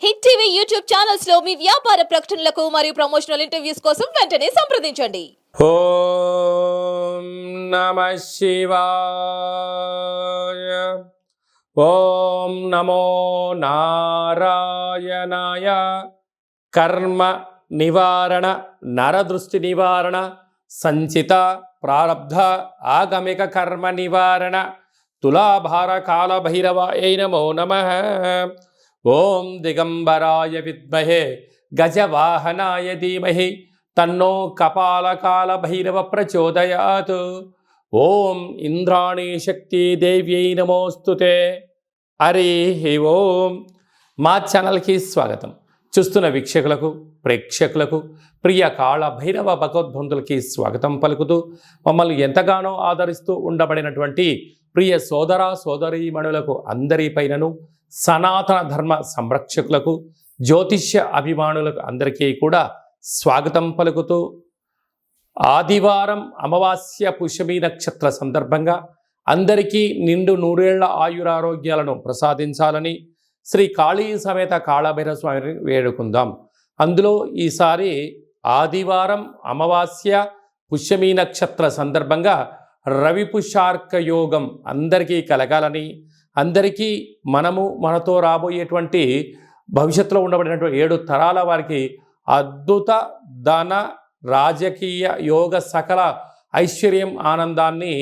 Hit TV YouTube channels లో మీ వ్యాపార ప్రకటనలకు మరియు ప్రమోషనల్ ఇంటర్వ్యూస్ కోసం వెంటనే సంప్రదించండి. ఓం నమః శివాయ. ఓం నమో నారాయణాయ. కర్మ నివారణ, నరదృష్టి నివారణ, సంచిత ప్రారబ్ధ ఆగమిక కర్మ నివారణ, తులాభార కాల భైరవాయ నమో నమః. ఓం దిగంబరాయ విద్మహే గజవాహనాయ ధీమహి తన్నో కపాలకాల భైరవ ప్రచోదయాత్. ఓం ఇంద్రాణీ శక్తి దేవ్యై నమోస్తుతే. హరి ఓం. మా ఛానల్కి స్వాగతం. చూస్తున్న వీక్షకులకు, ప్రేక్షకులకు, ప్రియ కాళ భైరవ భగవద్బంధులకి స్వాగతం పలుకుతూ మమ్మల్ని ఎంతగానో ఆదరిస్తూ ఉండబడినటువంటి ప్రియ సోదర సోదరీమణులకు అందరిపైనను, సనాతన ధర్మ సంరక్షకులకు, జ్యోతిష్య అభిమానులకు అందరికీ కూడా స్వాగతం పలుకుతూ, ఆదివారం అమావాస్య పుష్యమి నక్షత్ర సందర్భంగా అందరికీ నిండు నూరేళ్ల ఆయురారోగ్యాలను ప్రసాదించాలని శ్రీ కాళీ సమేత కాళభైరవ స్వామిని వేడుకుందాం. అందులో ఈసారి ఆదివారం అమావాస్య పుష్యమి నక్షత్ర సందర్భంగా రవి పుష్యార్క యోగం అందరికీ కలగాలని, అందరికీ మనతో రాబోయేటువంటి భవిష్యత్తులో ఉండబడినటువంటి 7 తరాల వారికి అద్భుత ధన రాజకీయ యోగ సకల ఐశ్వర్యం ఆనందాన్ని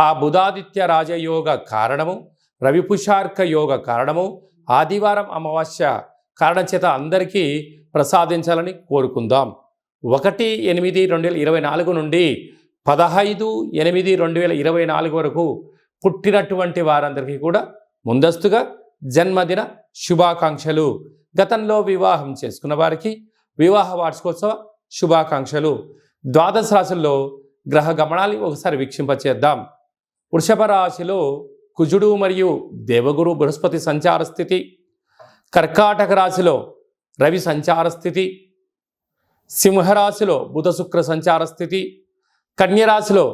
ఆ బుధాదిత్య రాజయోగ కారణము, రవిపుషార్క యోగ కారణము, ఆదివారం అమావాస్య కారణం చేత అందరికీ ప్రసాదించాలని కోరుకుందాం. 1/8/2024 నుండి 15/8/2024 వరకు పుట్టినటువంటి వారందరికీ కూడా ముందస్తుగా జన్మదిన శుభాకాంక్షలు. గతంలో వివాహం చేసుకున్న వారికి వివాహ వార్షికోత్సవ శుభాకాంక్షలు. ద్వాదశ రాశుల్లో గ్రహ గమనాన్ని ఒకసారి వీక్షింపచేద్దాం. వృషభ రాశిలో కుజుడు మరియు దేవగురు బృహస్పతి సంచార స్థితి, కర్కాటక రాశిలో రవి సంచార స్థితి, సింహరాశిలో బుధ శుక్ర సంచార స్థితి, కన్యరాశిలో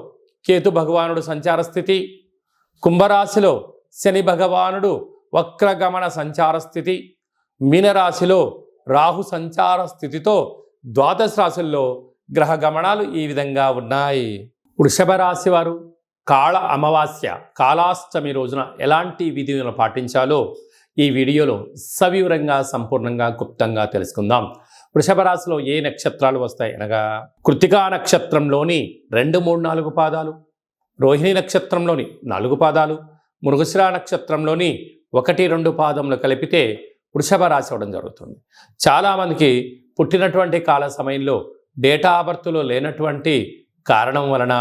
కేతు భగవానుడు సంచార స్థితి, కుంభరాశిలో శని భగవానుడు వక్రగమన సంచార స్థితి, మీనరాశిలో రాహు సంచార స్థితితో ద్వాదశ రాశుల్లో గ్రహ గమనాలు ఈ విధంగా ఉన్నాయి. వృషభ రాశి వారు కాళ అమావాస్య కాళాష్టమి రోజున ఎలాంటి విధులను పాటించాలో ఈ వీడియోలో సవివరంగా సంపూర్ణంగా క్లుప్తంగా తెలుసుకుందాం. వృషభ రాశిలో ఏ నక్షత్రాలు వస్తాయి అనగా కృత్తికా నక్షత్రంలోని 2, 3, 4 పాదాలు, రోహిణి నక్షత్రంలోని 4 పాదాలు, మృగశిర నక్షత్రంలోని 1, 2 పాదములు కలిపితే వృషభ రాశి అవ్వడం జరుగుతుంది. చాలామందికి పుట్టినటువంటి కాల సమయంలో డేటా ఆఫ్ బర్త్లో లేనటువంటి కారణం వలన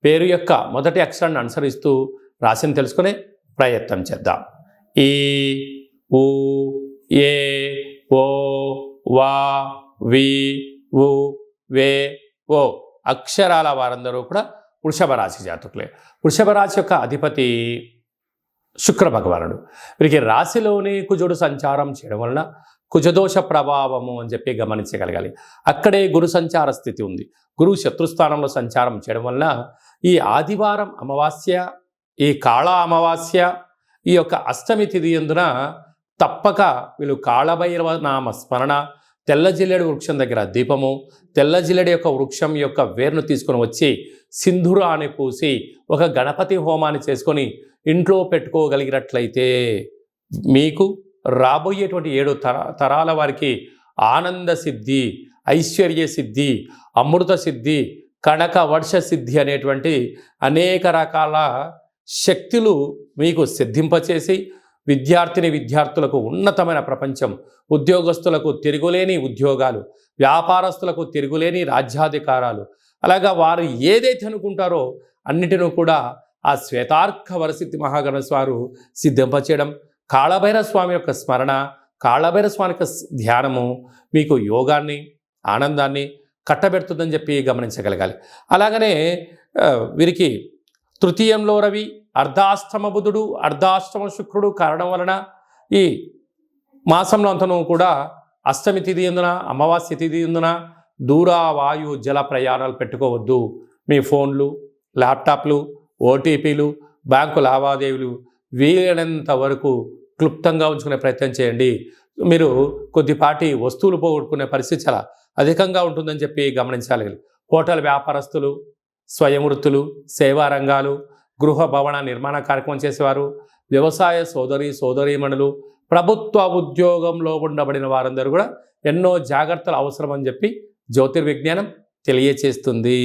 పేరు యొక్క మొదటి అక్షరాన్ని అనుసరిస్తూ రాశిని తెలుసుకునే ప్రయత్నం చేద్దాం. ఈ, ఊ, ఏ, ఓ, వా, వి, ఉ, వే, ఓ అక్షరాల వారందరూ కూడా వృషభ రాశి జాతకులే. వృషభ రాశి యొక్క అధిపతి శుక్ర భగవానుడు. వీరికి రాశిలోనే కుజుడు సంచారం చేయడం వలన కుజదోష ప్రభావము అని చెప్పి గమనించగలగాలి. అక్కడే గురు సంచార స్థితి ఉంది. గురువు శత్రుస్థానంలో సంచారం చేయడం వలన ఈ ఆదివారం అమావాస్య, ఈ కాళ అమావాస్య, ఈ యొక్క అష్టమి తిథి యందున తప్పక వీళ్ళు కాళభైరవ నామ స్మరణ, తెల్ల జిల్లెడు వృక్షం దగ్గర దీపము, తెల్ల జిల్లెడు యొక్క వృక్షం యొక్క వేరును తీసుకొని వచ్చి సింధూరాన్ని పూసి ఒక గణపతి హోమాన్ని చేసుకొని ఇంట్లో పెట్టుకోగలిగినట్లయితే మీకు రాబోయేటువంటి 7 తరాల వారికి ఆనంద సిద్ధి, ఐశ్వర్య సిద్ధి, అమృత సిద్ధి, కనక వర్ష సిద్ధి అనేటువంటి అనేక రకాల శక్తులు మీకు సిద్ధింపచేసి విద్యార్థులకు ఉన్నతమైన ప్రపంచం, ఉద్యోగస్తులకు తిరుగులేని ఉద్యోగాలు, వ్యాపారస్తులకు తిరుగులేని రాజ్యాధికారాలు, అలాగా వారు ఏదైతే అనుకుంటారో అన్నిటినూ కూడా ఆ శ్వేతార్క వరసిద్ధి మహాగణేశ వారు సిద్ధింపచేయడం, కాళభైరవ స్వామి యొక్క స్మరణ, కాళభైరవ స్వామి యొక్క ధ్యానము మీకు యోగాన్ని, ఆనందాన్ని కట్టబెడుతుందని చెప్పి గమనించగలగాలి. అలాగనే వీరికి తృతీయంలో రవి, అర్ధాష్టమ బుధుడు, అర్ధాష్టమ శుక్రుడు కారణం వలన ఈ మాసంలో అంతను కూడా అష్టమి తిథి ఎందున, అమావాస్య తిథి ఎందున దూర వాయు జల ప్రయాణాలు పెట్టుకోవద్దు. మీ ఫోన్లు, ల్యాప్టాప్లు, ఓటీపీలు, బ్యాంకు లావాదేవీలు వీలైనంత వరకు క్లుప్తంగా ఉంచుకునే ప్రయత్నం చేయండి. మీరు కొద్దిపాటి వస్తువులు పోగొట్టుకునే పరిస్థితి చాలా అధికంగా ఉంటుందని చెప్పి గమనించాలి. హోటల్ వ్యాపారస్తులు, స్వయం వృత్తులు, సేవా రంగాలు, గృహ భవన నిర్మాణ కార్యక్రమం చేసేవారు, వ్యవసాయ సోదరీమణులు, ప్రభుత్వ ఉద్యోగంలో ఉండబడిన వారందరూ కూడా ఎన్నో జాగ్రత్తలు అవసరం అని చెప్పి జ్యోతిర్విజ్ఞానం తెలియచేస్తుంది.